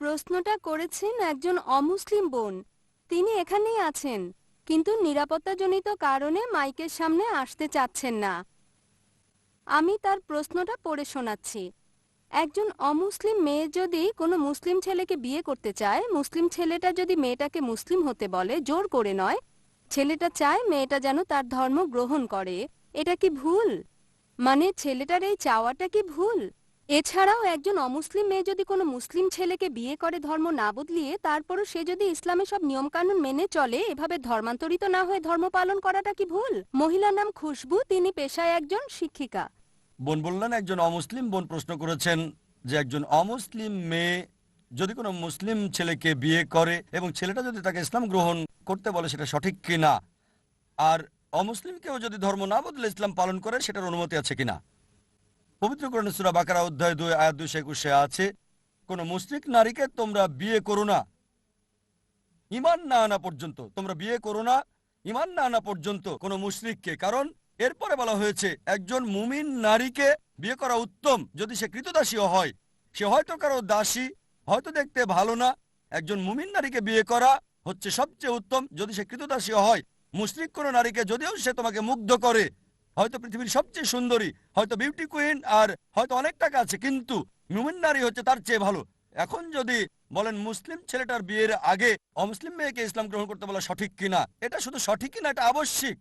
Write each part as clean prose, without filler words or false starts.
প্রশ্নটা করেছেন একজন অমুসলিম বোন। তিনি এখানেই আছেন, কিন্তু নিরাপত্তাজনিত কারণে মাইকের সামনে আসতে চাচ্ছেন না। আমি তার প্রশ্নটা পড়ে শোনাচ্ছি। একজন অমুসলিম মেয়ে যদি কোনো মুসলিম ছেলেকে বিয়ে করতে চায়, মুসলিম ছেলেটা যদি মেয়েটাকে মুসলিম হতে বলে, জোর করে নয়, ছেলেটা চায় মেয়েটা যেন তার ধর্ম গ্রহণ করে, এটা কি ভুল? মানে ছেলেটার এই চাওয়াটা কি ভুল? এছাড়াও একজন অমুসলিম মেয়ে যদি কোনো মুসলিম ছেলেকে বিয়ে করে ধর্ম না বদলিয়ে, তারপরও সে যদি ইসলামের সব নিয়মকানুন মেনে চলে, এভাবে ধর্মান্তরিত না হয়ে ধর্ম পালন করাটা কি ভুল? মহিলার নাম খুশবু, তিনি পেশায় একজন শিক্ষিকা। বোন বললেন একজন অমুসলিম বোন প্রশ্ন করেছেন যে একজন অমুসলিম মেয়ে যদি কোনো মুসলিম ছেলেকে বিয়ে করে এবং ছেলেটা যদি তাকে ইসলাম গ্রহণ করতে বলে সেটা সঠিক কিনা, আর অমুসলিম কেউ যদি ধর্ম না বদলে ইসলাম পালন করে সেটার অনুমতি আছে কিনা। পবিত্র কোরআনে সূরা বাকারা অধ্যায় 2 আয়াত 221 আছে, কোন মুশরিক নারীকে তোমরা বিয়ে করো না ঈমান না আনা পর্যন্ত। তোমরা বিয়ে করো না ঈমান না আনা পর্যন্ত কোনো মুশরিককে। কারণ এরপরে বলা হয়েছে একজন মুমিন নারীকে বিয়ে করা উত্তম যদি সে কৃতদাসীও হয়। সে হয়তো কারো দাসী, হয়তো দেখতে ভালো না, একজন মুমিন নারীকে বিয়ে করা হচ্ছে সবচেয়ে উত্তম যদি সে কৃতদাসীও হয়। মুশরিক কোনো নারীকে যদিও সে তোমাকে মুগ্ধ করে, হয়তো পৃথিবীর সবচেয়ে সুন্দরী, হয়তো বিউটি কুইন, আর হয়তো অনেক টাকা আছে, কিন্তু মুমিন নারী হচ্ছে তার চেয়ে ভালো। এখন যদি বলেন মুসলিম ছেলেটার বিয়ের আগে অমুসলিম মেয়েকে ইসলাম গ্রহণ করতে বলা সঠিক কিনা, এটা শুধু সঠিক কিনা, এটা আবশ্যিক।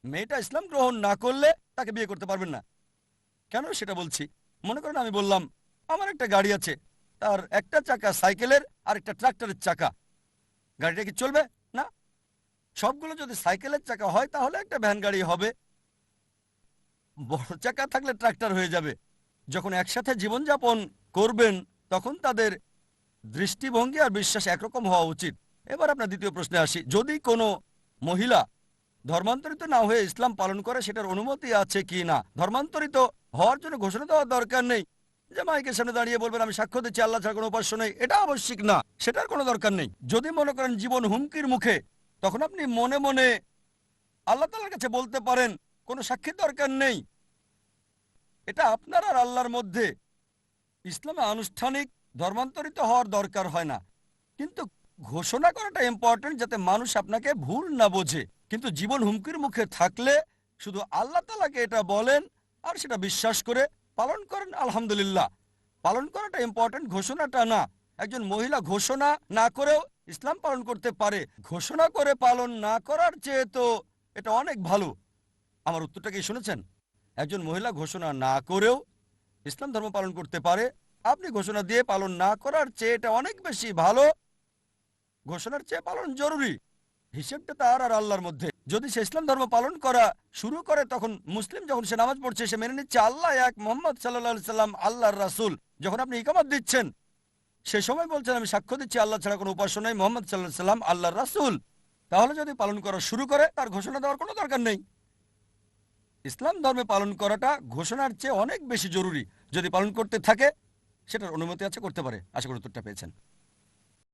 মেয়েটা ইসলাম গ্রহণ না করলে তাকে বিয়ে করতে পারবেন না। কেন সেটা বলছি, মনে করেন আমি বললাম আমার একটা গাড়ি আছে, তার একটা চাকা সাইকেলের আর একটা ট্রাক্টরের চাকা। গাড়িটা কি চলবে? না। সবগুলো যদি সাইকেলের চাকা হয় তাহলে একটা ভ্যান গাড়ি হবে, বড় চাকা থাকলে ট্রাক্টর হয়ে যাবে। যখন একসাথে জীবনযাপন করবেন তখন তাদের দৃষ্টিভঙ্গি আর বিশ্বাস একরকম হওয়া উচিত। এবার আপনার দ্বিতীয় প্রশ্নে আসি, যদি কোনো মহিলা ধর্মান্তরিত না হয়ে ইসলাম পালন করে সেটার অনুমতি আছে কি না। ধর্মান্তরিত হওয়ার জন্য ঘোষণা দেওয়ার দরকার নেই যে মাইকের সামনে দাঁড়িয়ে বলবেন আমি সাক্ষ্য দিচ্ছি আল্লাহ ছাড়া কোনো উপাস্য নেই, এটা আবশ্যিক না, সেটার কোনো দরকার নেই। যদি মনে করেন জীবন হুমকির মুখে, তখন আপনি মনে মনে আল্লাহ তাআলার কাছে বলতে পারেন, কোনো সাক্ষীর দরকার নেই। এটা আপনার আর আল্লাহর মধ্যে। ইসলামে আনুষ্ঠানিক ধর্মান্তরিত হওয়ার দরকার হয় না, কিন্তু ঘোষণা করাটা ইম্পর্টেন্ট যাতে মানুষ আপনাকে ভুল না বোঝে। কিন্তু জীবন হুমকির মুখে থাকলে শুধু আল্লাহ তাআলাকে এটা বলেন আর সেটা বিশ্বাস করে পালন করেন, আলহামদুলিল্লাহ। পালন করাটা ইম্পর্টেন্ট, ঘোষণাটা না। একজন মহিলা ঘোষণা না করেও ইসলাম পালন করতে পারে, ঘোষণা করে পালন না করার চেয়ে তো এটা অনেক ভালো। আমার উত্তরটা কি শুনেছেন? একজন মহিলা ঘোষণা না করেও ইসলাম ধর্ম পালন করতে পারে, আপনি ঘোষণা দিয়ে পালন না করার চেয়ে এটা অনেক বেশি ভালো। ঘোষণার চেয়ে পালন জরুরি, হিসেবটা তার আর আল্লাহর মধ্যে। যদি সে ইসলাম ধর্ম পালন করা শুরু করে, তখন মুসলিম যখন সে নামাজ পড়ছে সে মেনে নিচ্ছে আল্লাহ এক, মোহাম্মদ সাল্লাল্লাহু সাল্লাম আল্লাহর রাসূল। যখন আপনি ইকামত দিচ্ছেন সে সময় বলছেন আমি সাক্ষ্য দিচ্ছি আল্লাহ ছাড়া কোনো উপাস্য নাই, মোহাম্মদ সাল্লাল্লাহু সাল্লাম আল্লাহর রাসূল। তাহলে যদি পালন করা শুরু করে তার ঘোষণা দেওয়ার কোনো দরকার নেই। ইসলাম ধর্মে পালন করাটা ঘোষণার চেয়ে অনেক বেশি জরুরি। যদি পালন করতে থাকে সেটার অনুমতি আছে, করতে পারে। আশা করি উত্তরটা পেয়েছেন।